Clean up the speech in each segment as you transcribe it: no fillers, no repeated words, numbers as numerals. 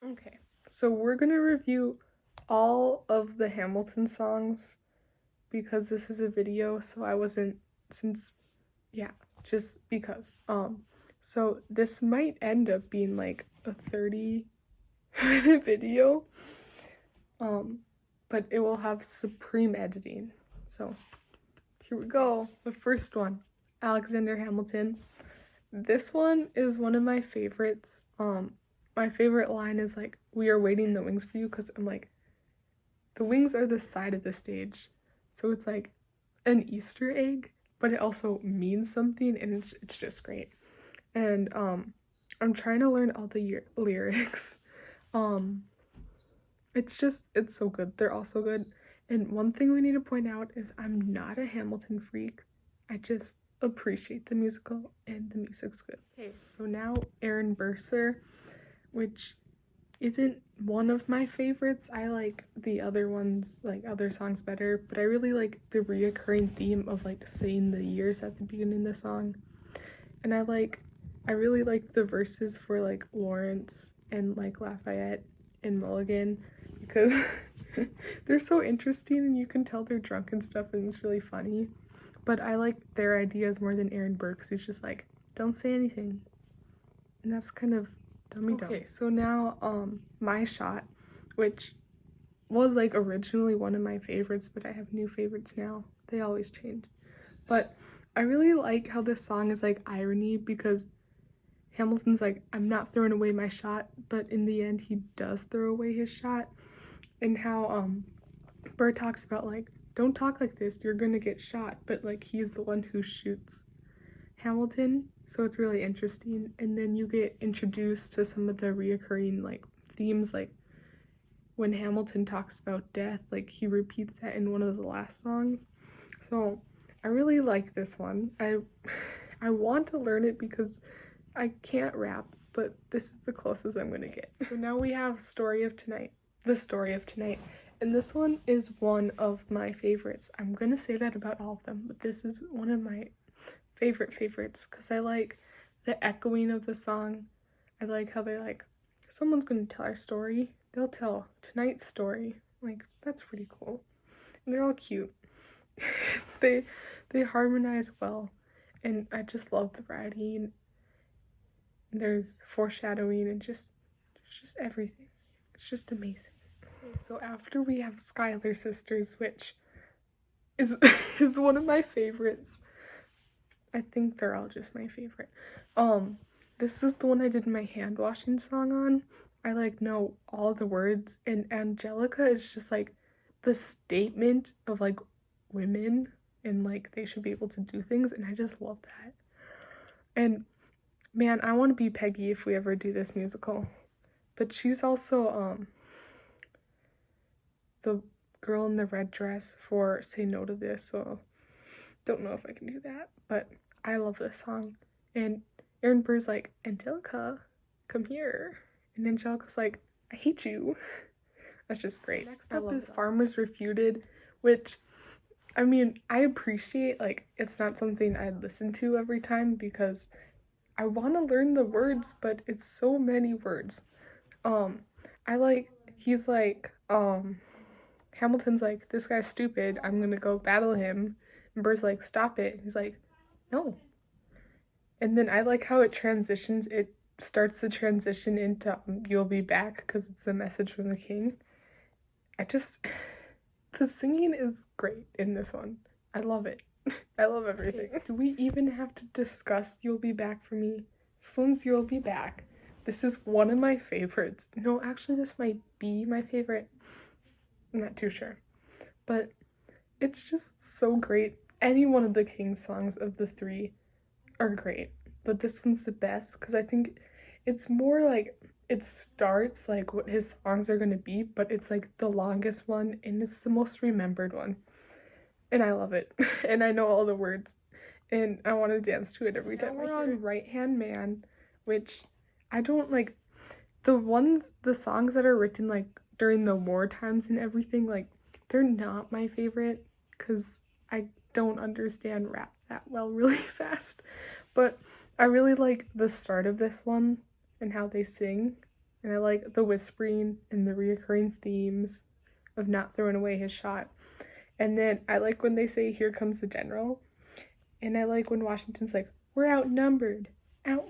Okay, so we're gonna review all of the Hamilton songs because this is a video, so I wasn't, since, yeah, just because. So this might end up being like a 30-minute video, but it will have supreme editing. So here we go. The first one, Alexander Hamilton. This one is one of my favorites. My favorite line is like, "We are waiting the wings for you," because I'm like, the wings are the side of the stage, so it's like an Easter egg, but it also means something, and it's just great. And I'm trying to learn all the lyrics. It's so good. They're all so good. And one thing we need to point out is I'm not a Hamilton freak. I just appreciate the musical, and the music's good. Okay, so now Aaron Burser, which isn't one of my favorites. I like the other ones, like other songs better, but I really like the reoccurring theme of like saying the years at the beginning of the song. And I really like the verses for like Lawrence and like Lafayette and Mulligan because they're so interesting and you can tell they're drunk and stuff, and it's really funny. But I like their ideas more than Aaron Burke's. He's just like, don't say anything. And that's kind of dummy dumb. Okay, so now My Shot, which was like originally one of my favorites, but I have new favorites now. They always change. But I really like how this song is like irony, because Hamilton's like, I'm not throwing away my shot, but in the end he does throw away his shot. And how Burr talks about like, don't talk like this, you're gonna get shot, but like he's the one who shoots Hamilton, so it's really interesting. And then you get introduced to some of the reoccurring like themes, like when Hamilton talks about death, like he repeats that in one of the last songs. So I really like this one. I want to learn it because I can't rap, but this is the closest I'm gonna get. So now we have The Story of Tonight. And this one is one of my favorites. I'm gonna say that about all of them, but this is one of my favorites because I like the echoing of the song. I like how they like, someone's gonna tell our story, they'll tell tonight's story. Like, that's pretty cool. And they're all cute. they harmonize well, and I just love the writing. There's foreshadowing and just everything. It's just amazing. Okay, so after we have Schuyler Sisters, which is is one of my favorites. I think they're all just my favorite. This is the one I did my hand washing song on. I like know all the words, and Angelica is just like the statement of like women, and like they should be able to do things, and I just love that. And man, I want to be Peggy if we ever do this musical. But she's also the girl in the red dress for Say No to This, so don't know if I can do that, but I love this song. And Aaron Burr's like, Angelica, come here. And Angelica's like, I hate you. That's just great. Next up is Farmers Refuted, which, I mean, I appreciate, like, it's not something I'd listen to every time because I want to learn the words, but it's so many words. He's like, Hamilton's like, this guy's stupid, I'm gonna go battle him. And Burr's like, stop it. He's like, no. And then I like how it starts the transition into You'll Be Back, because it's the message from the king. The singing is great in this one. I love it. I love everything. Do we even have to discuss You'll Be Back for me? This one's You'll Be Back. This is one of my favorites. No, actually, this might be my favorite. I'm not too sure. But it's just so great. Any one of the King's songs of the three are great, but this one's the best because I think it's more like, it starts like what his songs are gonna be, but it's like the longest one and it's the most remembered one. And I love it. And I know all the words and I want to dance to it every time. We're on Right Hand Man, which I don't like. The songs that are written like during the war times and everything, like they're not my favorite because I don't understand rap that well really fast. But I really like the start of this one and how they sing. And I like the whispering and the reoccurring themes of not throwing away his shot. And then I like when they say, "Here comes the general." And I like when Washington's like, "We're outnumbered."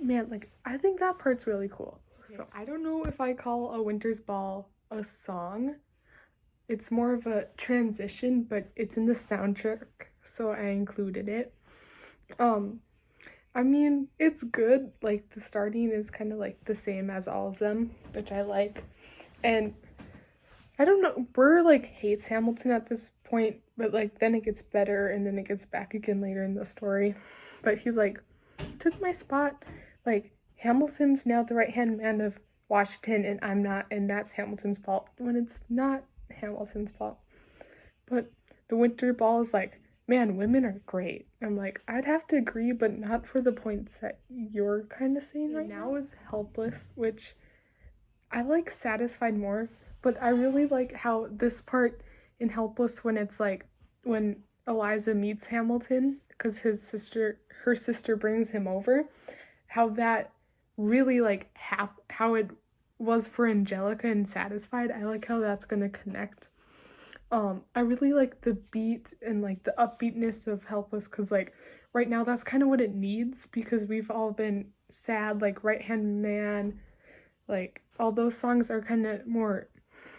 Man, like, I think that part's really cool. Okay. So I don't know if I call A Winter's Ball a song. It's more of a transition, but it's in the soundtrack, so I included it. I mean, it's good. Like, the starting is kind of like the same as all of them, which I like. And I don't know, Burr like hates Hamilton at this point, but like then it gets better and then it gets back again later in the story. But he's like, "Took my spot. Like, Hamilton's now the right-hand man of Washington and I'm not, and that's Hamilton's fault," when it's not Hamilton's fault. But the Winter Ball is like, "Man, women are great." I'm like, I'd have to agree, but not for the points that you're kind of saying right now. Is Helpless, which I like Satisfied more, but I really like how this part in Helpless, when it's like when Eliza meets Hamilton because her sister brings him over, how that really like how it was for Angelica and Satisfied. I like how that's gonna connect. I really like the beat and like the upbeatness of Helpless, because like right now that's kind of what it needs, because we've all been sad, like Right Hand Man, like all those songs are kind of more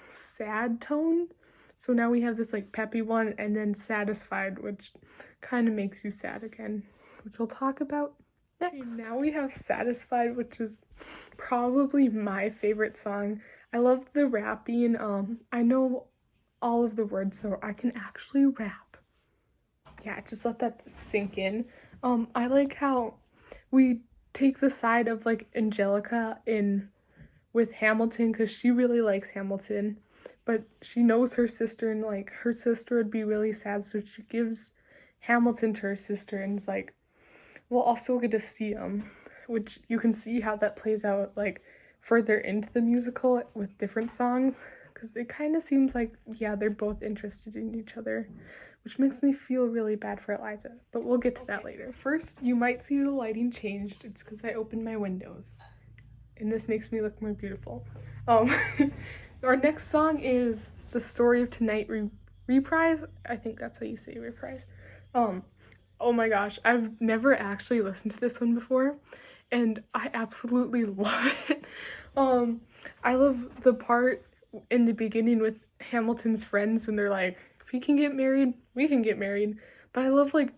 sad tone. So now we have this like peppy one, and then Satisfied, which kind of makes you sad again, which we'll talk about next. Now we have Satisfied, which is probably my favorite song. I love the rapping. I know all of the words, so I can actually rap. Yeah, just let that sink in. I like how we take the side of like Angelica in with Hamilton, because she really likes Hamilton, but she knows her sister, and like her sister would be really sad, so she gives Hamilton to her sister, and is like, we'll also get to see him, which you can see how that plays out like further into the musical with different songs, because it kind of seems like, yeah, they're both interested in each other, which makes me feel really bad for Eliza, but we'll get to that later. First, you might see the lighting changed. It's because I opened my windows, and this makes me look more beautiful. Our next song is The Story of Tonight Reprise. I think that's how you say reprise. Oh my gosh, I've never actually listened to this one before, and I absolutely love it. I love the part in the beginning with Hamilton's friends when they're like, "If we can get married, we can get married." But I love like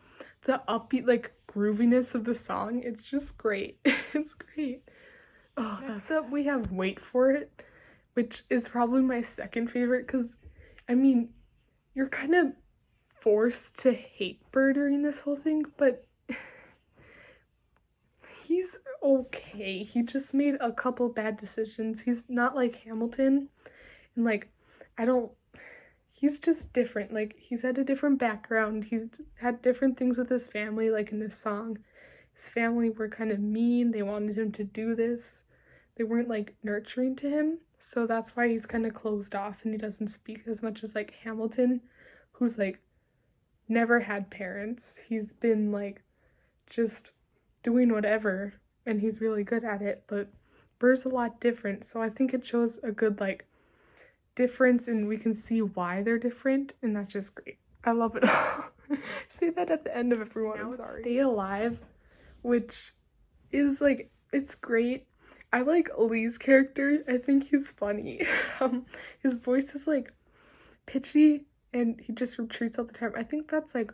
the upbeat like grooviness of the song. It's just great. It's great. Oh, next up we have Wait For It, which is probably my second favorite, because I mean, you're kind of forced to hate Burr during this whole thing, but he's okay. He just made a couple bad decisions. He's not like Hamilton, and like he's just different. Like, he's had a different background. He's had different things with his family. Like in this song, his family were kind of mean. They wanted him to do this. They weren't like nurturing to him. So that's why he's kind of closed off and he doesn't speak as much as like Hamilton, who's like never had parents. He's been like just doing whatever and he's really good at it. But Burr's a lot different. So I think it shows a good like difference, and we can see why they're different, and that's just great. I love it all. Say that at the end of everyone. Now it's Stay Alive, which is like, it's great. I like Lee's character. I think he's funny. His voice is like pitchy and he just retreats all the time. I think that's like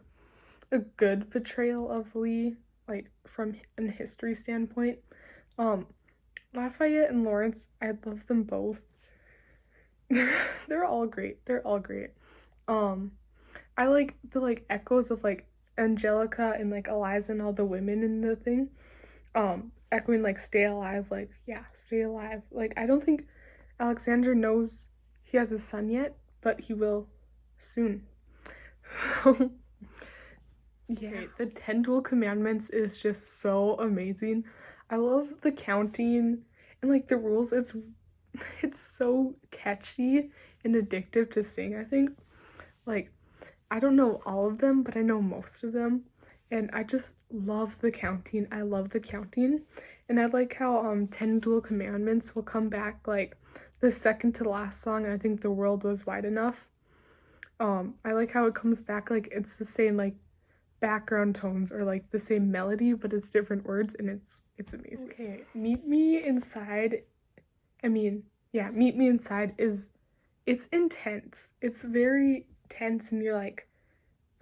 a good portrayal of Lee, like from a history standpoint. Lafayette and Lawrence, I love them both. They're all great. They're all great. I like the like echoes of like Angelica and like Eliza and all the women in the thing. Echoing like Stay Alive, like, yeah, stay alive. Like, I don't think Alexander knows he has a son yet, but he will soon. So yeah, the 10 Dual Commandments is just so amazing. I love the counting and like the rules. It's so catchy and addictive to sing, I think. Like, I don't know all of them, but I know most of them. And I just love the counting. I love the counting. And I like how 10 Dual Commandments will come back like the second to last song, and I think The World Was Wide Enough. I like how it comes back like it's the same like background tones or like the same melody, but it's different words, and it's amazing. Okay, Meet Me Inside. Meet Me Inside it's intense. It's very tense, and you're like,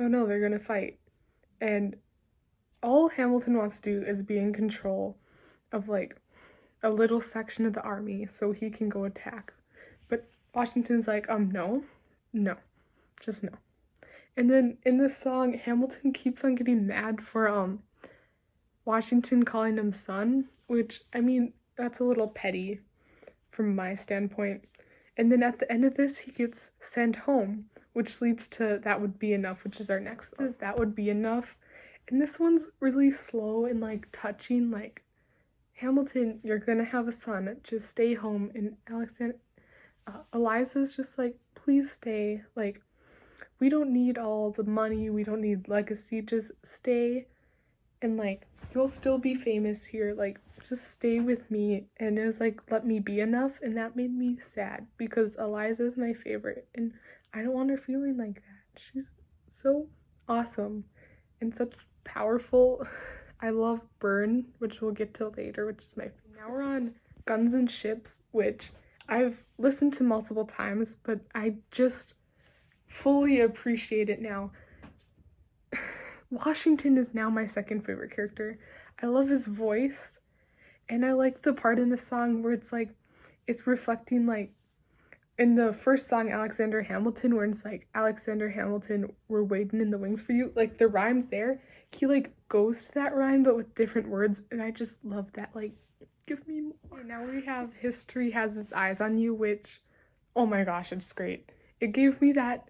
oh no, they're gonna fight. And all Hamilton wants to do is be in control of like a little section of the army so he can go attack. But Washington's like, no, just no. And then in this song, Hamilton keeps on getting mad for Washington calling him son, which I mean, that's a little petty from my standpoint. And then at the end of this, he gets sent home, which leads to That Would Be Enough, which is our next song. That Would Be Enough. And this one's really slow and like touching, like, Hamilton, you're gonna have a son, just stay home. And Eliza's just like, please stay, like, we don't need all the money, we don't need legacy, just stay, and like, you'll still be famous here, like, just stay with me. And it was like, let me be enough, and that made me sad because Eliza's my favorite, and I don't want her feeling like that. She's so awesome and such powerful. I love Burn, which we'll get to later, which is my favorite. Now we're on Guns and Ships, which I've listened to multiple times, but I just fully appreciate it now. Washington is now my second favorite character. I love his voice, and I like the part in the song where it's like, it's reflecting like in the first song, Alexander Hamilton, where it's like, Alexander Hamilton, we're waiting in the wings for you. Like, the rhyme's there. He like goes to that rhyme, but with different words, and I just love that. Like, give me more. Now we have History Has Its Eyes on You, which, oh my gosh, it's great. It gave me that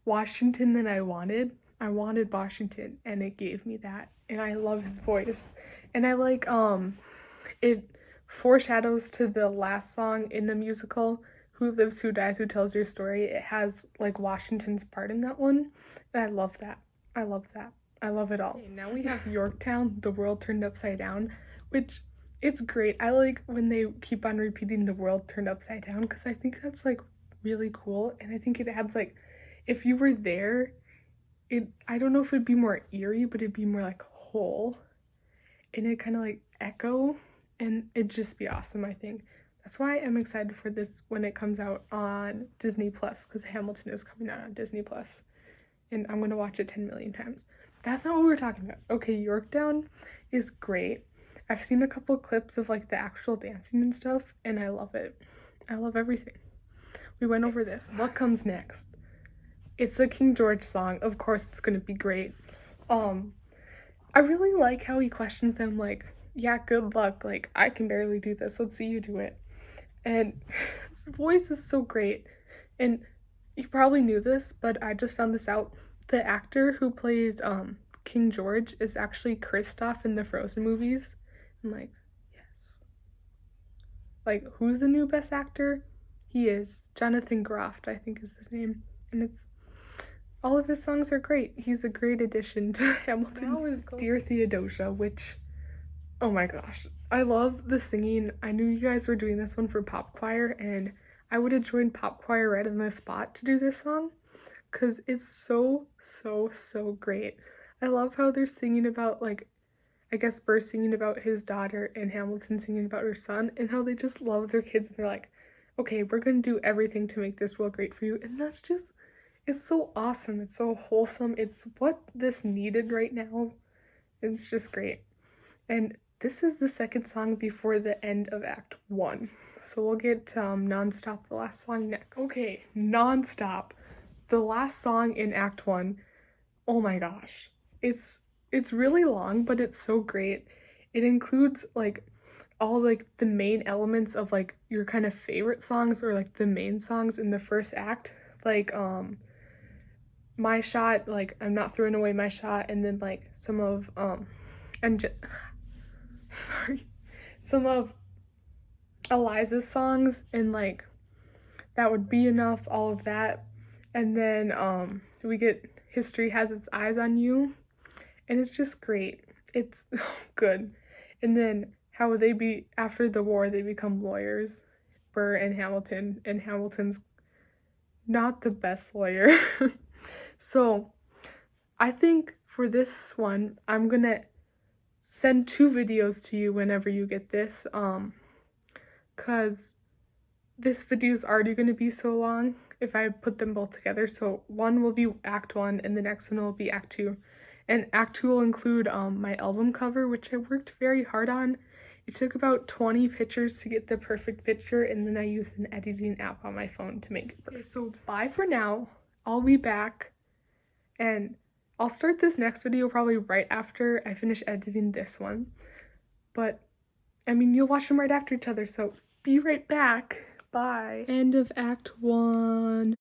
Washington that I wanted. I wanted Washington, and it gave me that. And I love his voice. And I like, it foreshadows to the last song in the musical, Who Lives, Who Dies, Who Tells Your Story. It has like Washington's part in that one. And I love that. I love that. I love it all. Okay, now we have Yorktown, The World Turned Upside Down, which it's great. I like when they keep on repeating The World Turned Upside Down, because I think that's like really cool. And I think it adds like, if you were there, I don't know if it'd be more eerie, but it'd be more like whole, and it kind of like echo, and it'd just be awesome. I think that's why I'm excited for this when it comes out on Disney Plus, because Hamilton is coming out on Disney Plus, and I'm gonna watch it 10 million times. That's not what we're talking about. Okay, Yorktown is great. I've seen a couple clips of like the actual dancing and stuff, and I love it. I love everything. We went over this. What comes next? It's a King George song. Of course it's gonna be great. I really like how he questions them, like, yeah, good luck, like, I can barely do this, let's see you do it. And his voice is so great. And you probably knew this, but I just found this out. The actor who plays King George is actually Kristoff in the Frozen movies. I'm like, yes. Like, who's the new best actor? He is. Jonathan Groff, I think is his name. And all of his songs are great. He's a great addition to Hamilton. Now is Dear Theodosia, which, oh my gosh, I love the singing. I knew you guys were doing this one for pop choir, and I would have joined pop choir right on the spot to do this song, because it's so great. I love how they're singing about, like, I guess Burr's singing about his daughter and Hamilton singing about her son, and how they just love their kids, and they're like, okay, we're gonna do everything to make this world great for you. And that's just, it's so awesome. It's so wholesome. It's what this needed right now. It's just great. And this is the second song before the end of Act 1. So we'll get to Nonstop, the last song, next. Okay, Nonstop, the last song in Act 1. Oh my gosh. It's really long, but it's so great. It includes like all like the main elements of like your kind of favorite songs, or like the main songs in the first act. Like My Shot, like I'm Not Throwing Away My Shot, and then like some of some of Eliza's songs, and like That Would Be Enough, all of that. And then we get History Has Its Eyes on You, and it's just great. It's good. and then how after the war, they become lawyers, Burr and Hamilton, and Hamilton's not the best lawyer. So I think for this one, I'm gonna send 2 videos to you whenever you get this, cause this video is already gonna be so long if I put them both together. So one will be Act 1 and the next one will be Act 2. And Act 2 will include my album cover, which I worked very hard on. It took about 20 pictures to get the perfect picture, and then I used an editing app on my phone to make it perfect. Okay, so bye for now. I'll be back, and I'll start this next video probably right after I finish editing this one. But, I mean, you'll watch them right after each other, so be right back. Bye. End of Act 1.